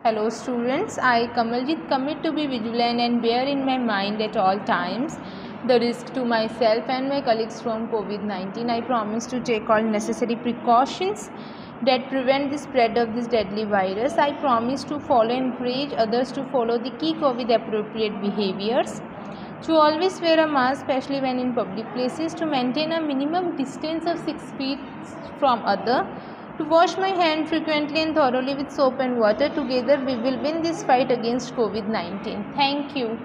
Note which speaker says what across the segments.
Speaker 1: Hello students, I Kamaljit commit to be vigilant and bear in my mind at all times the risk to myself and my colleagues from COVID-19. I promise to take all necessary precautions that prevent the spread of this deadly virus. I promise to follow and encourage others to follow the key COVID appropriate behaviors, to always wear a mask especially when in public places, to maintain a minimum distance of 6 feet from other, to wash my hand frequently and thoroughly with soap and water. Together we will win this fight against COVID-19. Thank you.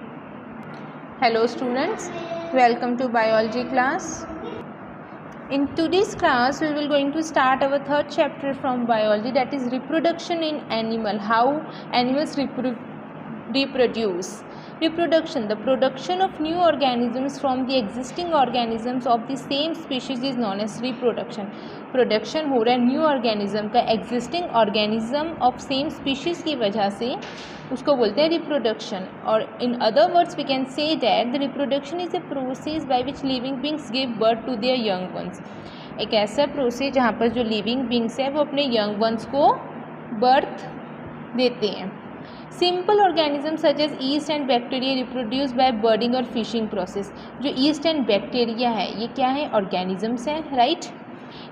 Speaker 1: Hello students, welcome to biology class. In today's class we will going to start our third chapter from biology, that is reproduction in animal, how animals reproduce. Reproduction, the production of new organisms from the existing organisms of the same species is known as reproduction. Production हो रहा है new organism का existing organism of same species की वजह से, उसको बोलते हैं रिप्रोडक्शन. और in other words we can say that the reproduction is a process by which living beings give birth to their young ones. एक ऐसा प्रोसेस जहाँ पर जो लिविंग बींग्स है वो अपने यंग वंस को बर्थ देते हैं. Simple organism such as yeast and bacteria reproduce by budding और फिशिंग प्रोसेस. जो ईस्ट एंड बैक्टीरिया है ये क्या है, ऑर्गेनिजम्स हैं, राइट.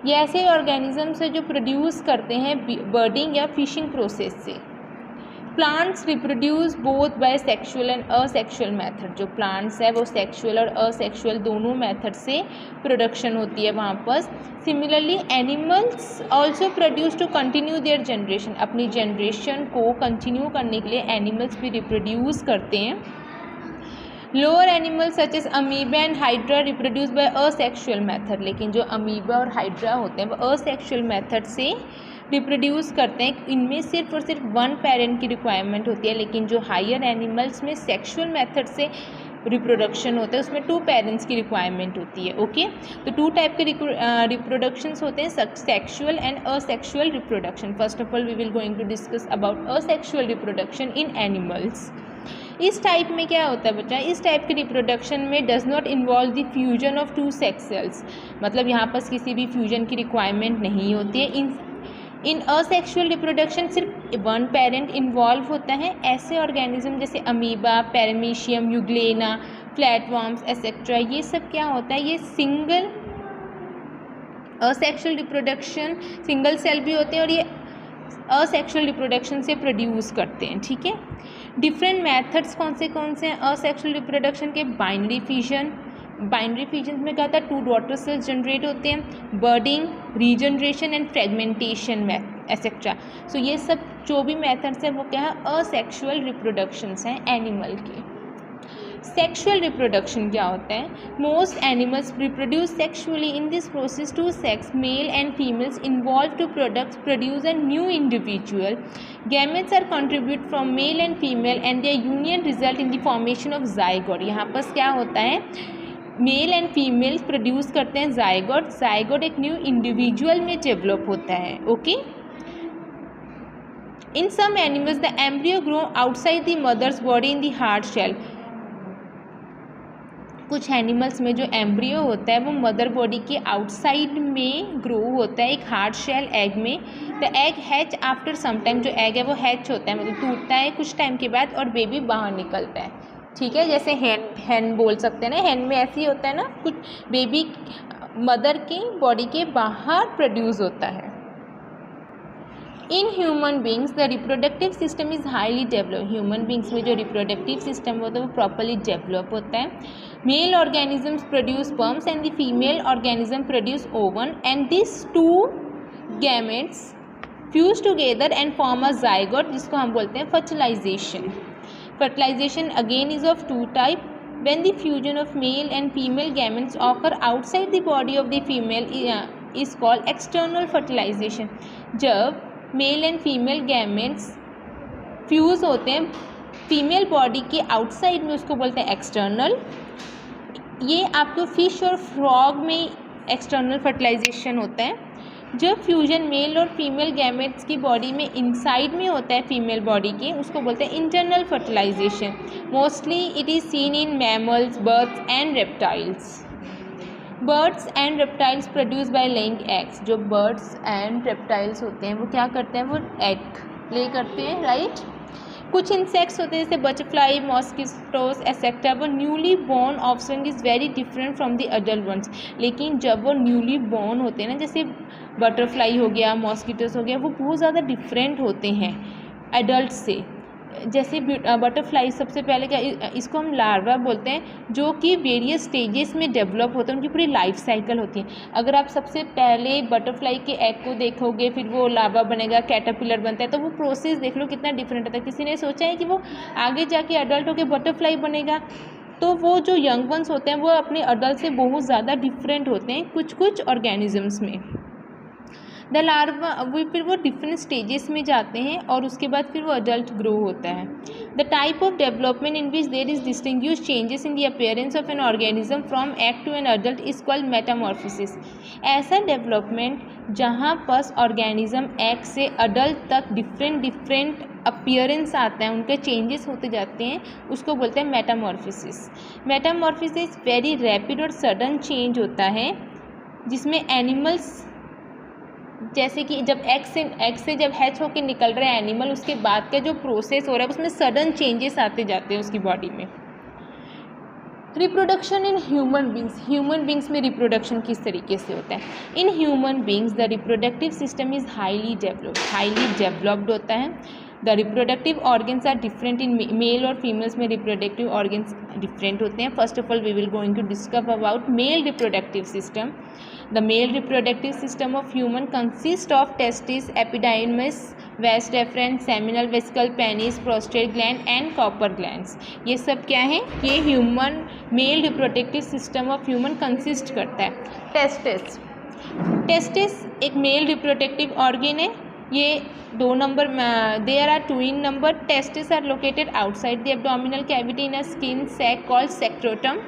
Speaker 1: ये ऐसे ऑर्गेनिजम्स है जो प्रोड्यूस करते हैं बर्डिंग या फिशिंग प्रोसेस से. Plants reproduce both by sexual and asexual method. जो प्लांट्स है वो सेक्सुअल और असेक्सुअल दोनों मेथड से प्रोडक्शन होती है वहाँ पर. Similarly animals also produce to continue their generation. अपनी जनरेशन को कंटिन्यू करने के लिए एनिमल्स भी रिप्रोड्यूस करते हैं. Lower animals such as amoeba and hydra reproduce by asexual method. लेकिन जो अमीबा और हाइड्रा होते हैं वो असेक्सुअल मेथड से रिप्रोड्यूस करते हैं. इनमें सिर्फ और सिर्फ वन पेरेंट की रिक्वायरमेंट होती है. लेकिन जो हायर एनिमल्स में सेक्सुअल मेथड से रिप्रोडक्शन होता है उसमें 2 पेरेंट्स की रिक्वायरमेंट होती है. ओके, तो 2 टाइप के रिप्रोडक्शंस होते हैं, sexual and asexual reproduction. First of all we will going to discuss about asexual reproduction in animals. इस टाइप में क्या होता है बच्चा, इस टाइप के रिप्रोडक्शन में does not involve the fusion of 2 sex cells. मतलब यहाँ पर किसी भी फ्यूजन की रिक्वायरमेंट नहीं होती है. इन असेक्सुअल रिप्रोडक्शन सिर्फ 1 पेरेंट इन्वॉल्व होता है. ऐसे ऑर्गेनिज्म जैसे amoeba, paramecium, euglena, flatworms et cetera, ये सब क्या होता है, ये single asexual reproduction single cell भी होते हैं और ये असेक्सुअल रिप्रोडक्शन से प्रोड्यूस करते हैं. ठीक है, डिफरेंट मेथड्स कौन से हैं असेक्सुअल रिप्रोडक्शन के. Binary fission. बाइनरी फिजन में क्या होता है, 2 डॉटर सेल्स जनरेट होते हैं. Budding, regeneration and fragmentation et cetera. So ये सब जो भी मेथड्स हैं वो क्या है, असेक्सुअल रिप्रोडक्शंस हैं एनिमल के. सेक्सुअल रिप्रोडक्शन क्या होता है, most animals reproduce sexually. In this process 2 sex male and females involve to produce a new individual. Gametes are contribute from male and female and their union result in the formation of zygote. यहाँ पर क्या होता है, mail and female produce करते हैं zygote. Zygote एक new individual में develop होता है. Okay, in some animals the embryo grow outside the mother's body in the hard shell. कुछ एनिमल्स में जो एम्ब्रियो होता है वो मदर बॉडी के आउटसाइड में ग्रो होता है एक हार्ड शेल एग में. The egg hatch after some time. जो एग है वो हैच होता है, मतलब टूटता है कुछ टाइम के बाद और बेबी बाहर निकलता है. ठीक है, जैसे हैन बोल सकते हैं ना, हैन में ऐसे ही होता है ना, कुछ बेबी मदर की बॉडी के बाहर प्रोड्यूस होता है. In human beings the reproductive system is highly develop. Human beings में जो रिप्रोडक्टिव सिस्टम होता है वो प्रॉपरली डेवलप होता है. Male organisms produce sperms and the female organism produce ovum and this 2 gametes fuse together and form a zygote, जिसको हम बोलते हैं fertilisation. Fertilization again is of 2 types. When the fusion of male and female gametes occur outside the body of the female is called external fertilization. जब mail and female gametes fuse होते हैं female body के outside में उसको बोलते हैं external. ये आपको फिश और फ्रॉग में एक्सटर्नल फर्टिलाइजेशन होता है. जब फ्यूजन मेल और फीमेल गैमेट्स की बॉडी में इनसाइड में होता है फीमेल बॉडी के, उसको बोलते हैं internal fertilisation. Mostly it is seen in mammals, birds and reptiles. Birds and reptiles produce by laying eggs. जो बर्ड्स एंड रेप्टाइल्स होते हैं वो क्या करते हैं, वो एग ले करते हैं, राइट। कुछ इंसेक्ट्स होते हैं जैसे बटरफ्लाई, मॉस्किटोस एक्सेट्रा, वो newly born offspring is very different from the adult ones. लेकिन जब वो न्यूली बॉर्न होते हैं ना, जैसे बटरफ्लाई हो गया, मॉस्किटोस हो गया, वो बहुत ज़्यादा डिफरेंट होते हैं एडल्ट से। जैसे बटरफ्लाई सबसे पहले क्या, इसको हम लार्वा बोलते हैं, जो कि वेरियस स्टेजेस में डेवलप होते हैं, उनकी पूरी लाइफ साइकिल होती है। अगर आप सबसे पहले बटरफ्लाई के एग को देखोगे, फिर वो लार्वा बनेगा, कैटरपिलर बनता है, तो वो प्रोसेस देख लो कितना डिफरेंट होता है। किसी ने सोचा है कि वो आगे जाके अडल्ट होकर बटरफ्लाई बनेगा? तो वो जो यंग वंस होते हैं वो अपने अडल्ट से बहुत ज़्यादा डिफरेंट होते हैं कुछ कुछ ऑर्गेनिजम्स में। द लार्वा फिर वो डिफरेंट स्टेजेस में जाते हैं और उसके बाद फिर वो अडल्ट ग्रो होता है। The type of development in which there is distinguish changes in the appearance of an organism from egg to an adult is called metamorphosis. ऐसा डेवलपमेंट जहाँ पर ऑर्गेनिज्म एग से अडल्ट तक डिफरेंट अपीयरेंस आता है, उनके चेंजेस होते जाते हैं, उसको बोलते हैं मेटामॉर्फोसिस। मेटामॉर्फोसिस वेरी रैपिड और सडन चेंज होता है, जिसमें एनिमल्स जैसे कि जब एग से जब हैच होकर निकल रहे हैं एनिमल, उसके बाद का जो प्रोसेस हो रहा है उसमें सडन चेंजेस आते जाते हैं उसकी बॉडी में। रिप्रोडक्शन इन ह्यूमन बींग्स में रिप्रोडक्शन किस तरीके से होता है? In human beings the reproductive system is highly developed होता है। The reproductive organs are different in male और फीमेल्स में रिप्रोडक्टिव ऑर्गन्स डिफरेंट होते हैं। First of all we will going to discuss about male reproductive system. The male reproductive system of human consists of testis, epididymis, vas deferens, seminal vesicle, penis, prostate gland and copper glands। ये सब क्या है? ये human male reproductive system of human consist करता है। Testis एक male reproductive organ है। ये 2 number, there are 2 in number। Testis are located outside the abdominal cavity in a skin sac called scrotum.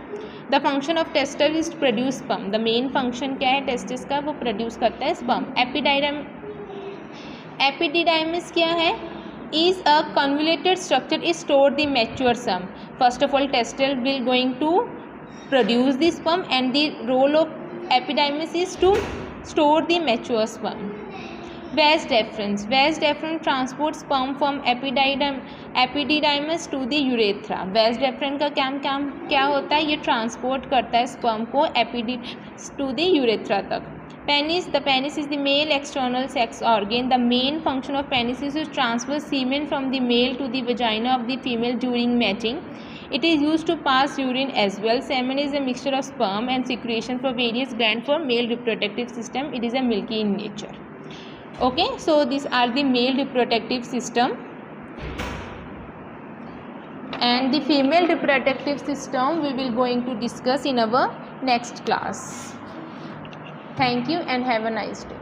Speaker 1: The function of testes is to produce sperm. The main function क्या है testis का? वो produce करता है sperm. Epididymis क्या है? Is a convoluted structure is store the mature sperm. First of all testes will going to produce the sperm and the role of epididymis is to store the mature sperm. Vas deferens transports sperm from epididymis to the urethra। vas deferens का काम क्या होता है? ये transport करता है sperm को epididymis to the urethra तक। Penis, the penis is the male external sex organ. The main function of penis is to transfer semen from the male to the vagina of the female during mating. It is used to pass urine as well। Semen is a mixture of sperm and secretion from various glands for male reproductive system। It is a milky in nature। Okay, so these are the male reproductive system, and the female reproductive system we will going to discuss in our next class। Thank you and have a nice day।